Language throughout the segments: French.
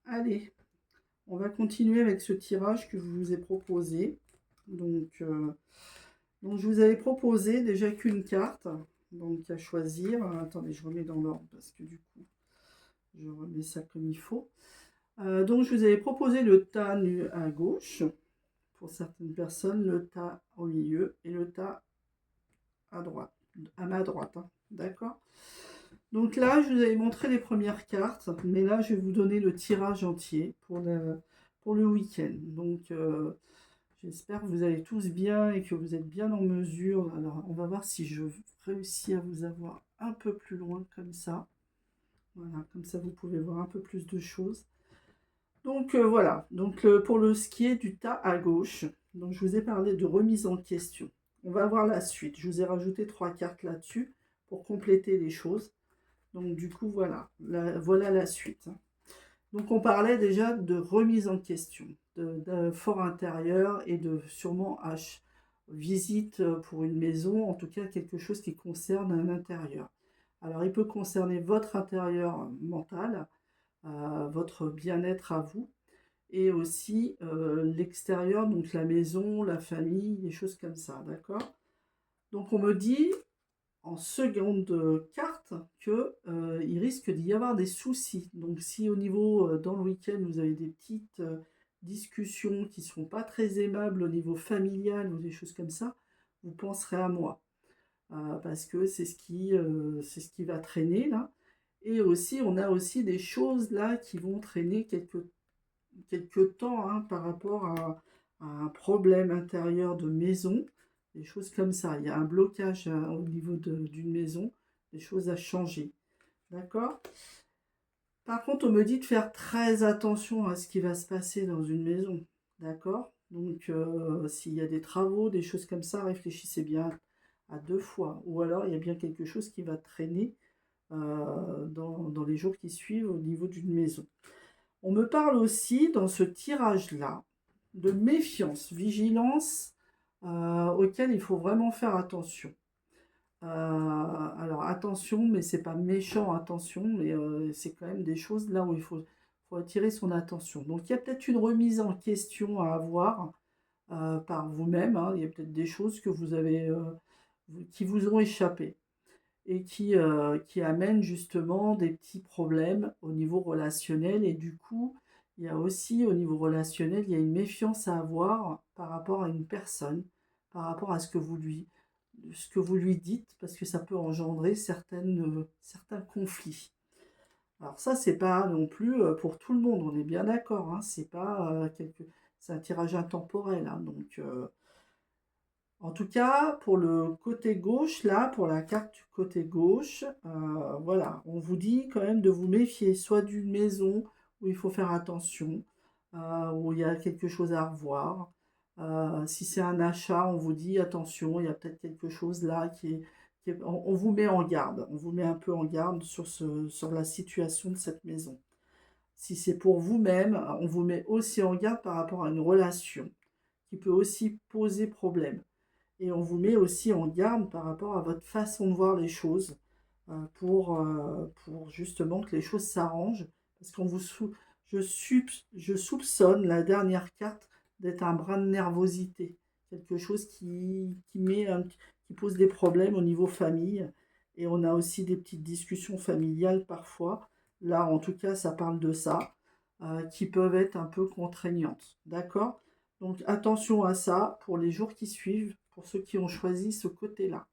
Allez, on va continuer avec ce tirage que je vous ai proposé. Donc, euh, donc je vous avais proposé déjà qu'une carte, donc à choisir. Attendez, je remets dans l'ordre parce que du coup, je remets ça comme il faut. Donc je vous avais proposé le tas nu à gauche pour certaines personnes, le tas au milieu et le tas à droite, à ma droite, hein. D'accord? Donc là, je vous avais montré les premières cartes, mais là, je vais vous donner le tirage entier pour le week-end. J'espère que vous allez tous bien et que vous êtes bien en mesure. Alors, on va voir si je réussis à vous avoir un peu plus loin comme ça. Voilà, comme ça, vous pouvez voir un peu plus de choses. Voilà, pour le skier du tas à gauche, donc je vous ai parlé de remise en question. On va voir la suite. Je vous ai rajouté 3 cartes là-dessus pour compléter les choses. Donc du coup, voilà la suite. Donc on parlait déjà de remise en question, de fort intérieur et de sûrement visite pour une maison, en tout cas quelque chose qui concerne un intérieur. Alors il peut concerner votre intérieur mental, votre bien-être à vous, et aussi l'extérieur, donc la maison, la famille, des choses comme ça, d'accord? Donc on me dit en seconde carte que il risque d'y avoir des soucis. Donc si au niveau dans le week-end vous avez des petites discussions qui ne sont pas très aimables au niveau familial ou des choses comme ça, vous penserez à moi. Parce que c'est ce qui va traîner là. Et aussi, on a aussi des choses là qui vont traîner quelques temps, hein, par rapport à un problème intérieur de maison, des choses comme ça. Il y a un blocage au niveau d'une maison, des choses à changer. D'accord? Par contre, on me dit de faire très attention à ce qui va se passer dans une maison. D'accord? S'il y a des travaux, des choses comme ça, réfléchissez bien à 2 fois. Ou alors, il y a bien quelque chose qui va traîner dans les jours qui suivent au niveau d'une maison. On me parle aussi dans ce tirage-là de méfiance, vigilance, auquel il faut vraiment faire attention. Alors attention, mais c'est pas méchant, attention, mais c'est quand même des choses là où faut attirer son attention. Donc il y a peut-être une remise en question à avoir par vous-même, hein. Il y a peut-être des choses que vous avez, qui vous ont échappé et qui amène justement des petits problèmes au niveau relationnel. Et du coup, il y a aussi au niveau relationnel, il y a une méfiance à avoir par rapport à une personne, par rapport à ce que vous lui dites, parce que ça peut engendrer certains conflits. Alors ça, c'est pas non plus pour tout le monde, on est bien d'accord, hein, c'est un tirage intemporel, hein, en tout cas, pour le côté gauche, là, pour la carte du côté gauche, voilà, on vous dit quand même de vous méfier, soit d'une maison où il faut faire attention, où il y a quelque chose à revoir. Si c'est un achat, on vous dit attention, il y a peut-être quelque chose là on vous met en garde, on vous met un peu en garde sur la situation de cette maison. Si c'est pour vous-même, on vous met aussi en garde par rapport à une relation qui peut aussi poser problème. Et on vous met aussi en garde par rapport à votre façon de voir les choses, pour justement que les choses s'arrangent. Parce qu'on vous sou- je soupçonne la dernière carte d'être un brin de nervosité, quelque chose qui pose des problèmes au niveau famille. Et on a aussi des petites discussions familiales parfois. Là, en tout cas, ça parle de ça, qui peuvent être un peu contraignantes. D'accord? Donc attention à ça pour les jours qui suivent, pour ceux qui ont choisi ce côté-là.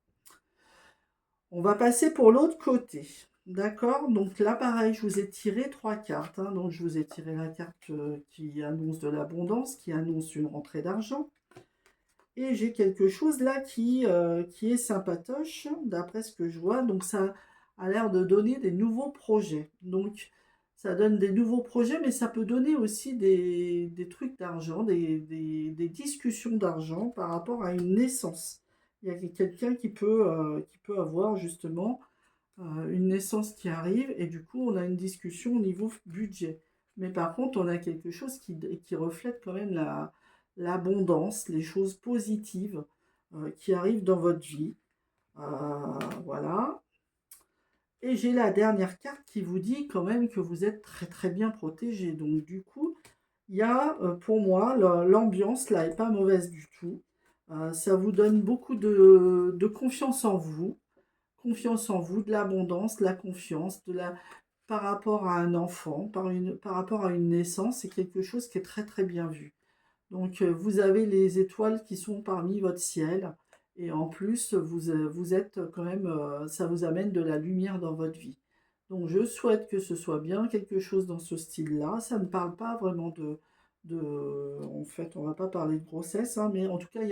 On va passer pour l'autre côté. D'accord? Donc là, pareil, je vous ai tiré 3 cartes, hein. Donc je vous ai tiré la carte qui annonce de l'abondance, qui annonce une rentrée d'argent. Et j'ai quelque chose là qui est sympatoche, d'après ce que je vois. Donc ça a l'air de donner des nouveaux projets. Donc ça donne des nouveaux projets, mais ça peut donner aussi des trucs d'argent, des discussions d'argent par rapport à une naissance. Il y a quelqu'un qui peut avoir justement une naissance qui arrive et du coup on a une discussion au niveau budget. Mais par contre on a quelque chose qui reflète quand même l'abondance, les choses positives qui arrivent dans votre vie. Voilà. Et j'ai la dernière carte qui vous dit quand même que vous êtes très très bien protégé. Donc du coup, il y a pour moi, l'ambiance là est pas mauvaise du tout. Ça vous donne beaucoup de confiance en vous, de l'abondance, de la confiance, par rapport à un enfant, par rapport à une naissance, c'est quelque chose qui est très très bien vu. Donc vous avez les étoiles qui sont parmi votre ciel et en plus vous êtes quand même, ça vous amène de la lumière dans votre vie. Donc je souhaite que ce soit bien quelque chose dans ce style-là. Ça ne parle pas vraiment en fait, on va pas parler de grossesse, hein, mais en tout cas il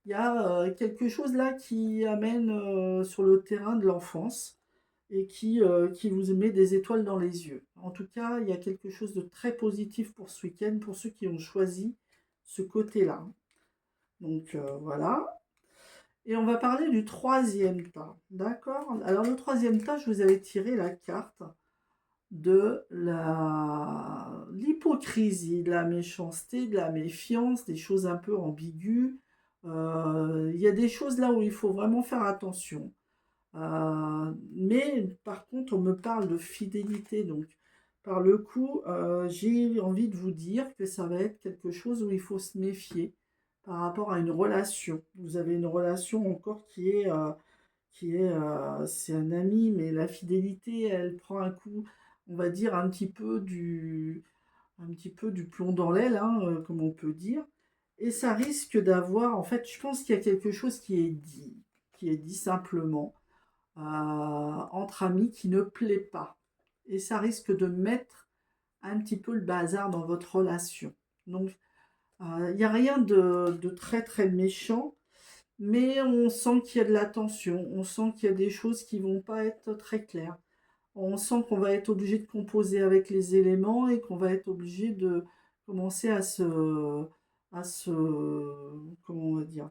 y a quelque chose là qui amène sur le terrain de l'enfance et qui vous met des étoiles dans les yeux. En tout cas, il y a quelque chose de très positif pour ce week-end, pour ceux qui ont choisi ce côté-là. Donc voilà. Et on va parler du troisième tas. D'accord? Alors le troisième tas, je vous avais tiré la carte de l'hypocrisie, de la méchanceté, de la méfiance, des choses un peu ambiguës. Il y a des choses là où il faut vraiment faire attention. Mais par contre, on me parle de fidélité. Donc, par le coup, j'ai envie de vous dire que ça va être quelque chose où il faut se méfier par rapport à une relation. Vous avez une relation encore c'est un ami, mais la fidélité, elle prend un coup, on va dire, un petit peu du plomb dans l'aile, hein, comme on peut dire. Et ça risque d'avoir, en fait, je pense qu'il y a quelque chose qui est dit simplement entre amis qui ne plaît pas. Et ça risque de mettre un petit peu le bazar dans votre relation. Donc, il n'y a rien de très très méchant, mais on sent qu'il y a de la tension, on sent qu'il y a des choses qui vont pas être très claires. On sent qu'on va être obligé de composer avec les éléments et qu'on va être obligé de commencer à se, comment on va dire,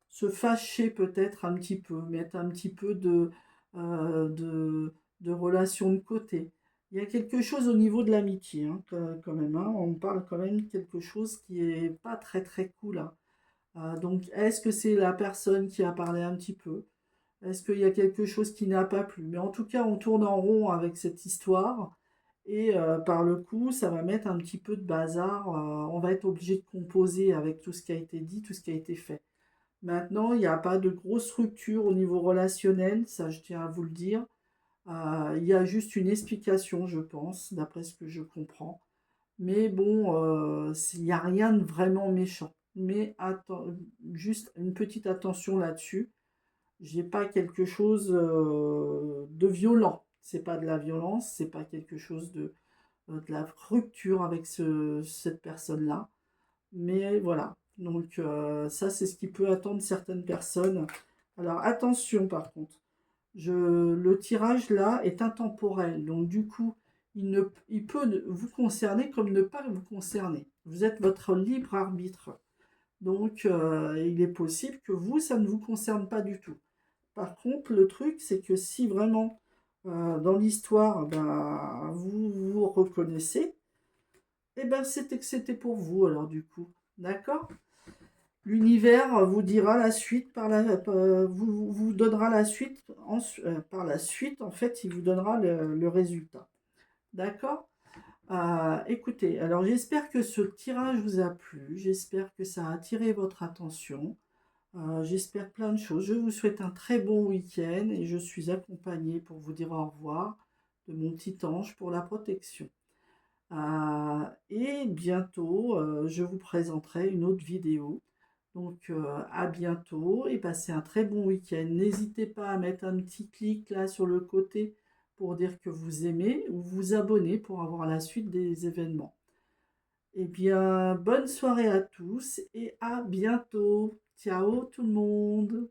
se fâcher peut-être un petit peu, mettre un petit peu euh, de, de relation de côté. Il y a quelque chose au niveau de l'amitié, hein, quand même. Hein. On parle quand même de quelque chose qui est pas très très cool. Hein. Donc, est-ce que c'est la personne qui a parlé un petit peu? Est-ce qu'il y a quelque chose qui n'a pas plu? Mais en tout cas, on tourne en rond avec cette histoire. Et par le coup, ça va mettre un petit peu de bazar. On va être obligé de composer avec tout ce qui a été dit, tout ce qui a été fait. Maintenant, il n'y a pas de grosse rupture au niveau relationnel, ça je tiens à vous le dire. Il y a juste une explication, je pense, d'après ce que je comprends. Mais bon, il n'y a rien de vraiment méchant. Mais juste une petite attention là-dessus. J'ai pas quelque chose de violent. C'est pas de la violence, c'est pas quelque chose de la rupture avec cette personne-là. Mais voilà. Donc ça, c'est ce qui peut attendre certaines personnes. Alors attention par contre. Le tirage là est intemporel. Donc du coup, il peut vous concerner comme ne pas vous concerner. Vous êtes votre libre arbitre. Donc il est possible que vous, ça ne vous concerne pas du tout. Par contre, le truc, c'est que si vraiment dans l'histoire, ben, vous vous reconnaissez, eh ben c'était que c'était pour vous alors du coup. D'accord? L'univers vous dira la suite vous donnera la suite par la suite en fait il vous donnera le résultat. D'accord? Écoutez, alors j'espère que ce tirage vous a plu, j'espère que ça a attiré votre attention, j'espère plein de choses. Je vous souhaite un très bon week-end et je suis accompagnée pour vous dire au revoir de mon petit ange pour la protection. Et bientôt, je vous présenterai une autre vidéo. Donc à bientôt et passez un très bon week-end. N'hésitez pas à mettre un petit clic là sur le côté pour dire que vous aimez ou vous abonner pour avoir la suite des événements. Eh bien, bonne soirée à tous et à bientôt. Ciao tout le monde.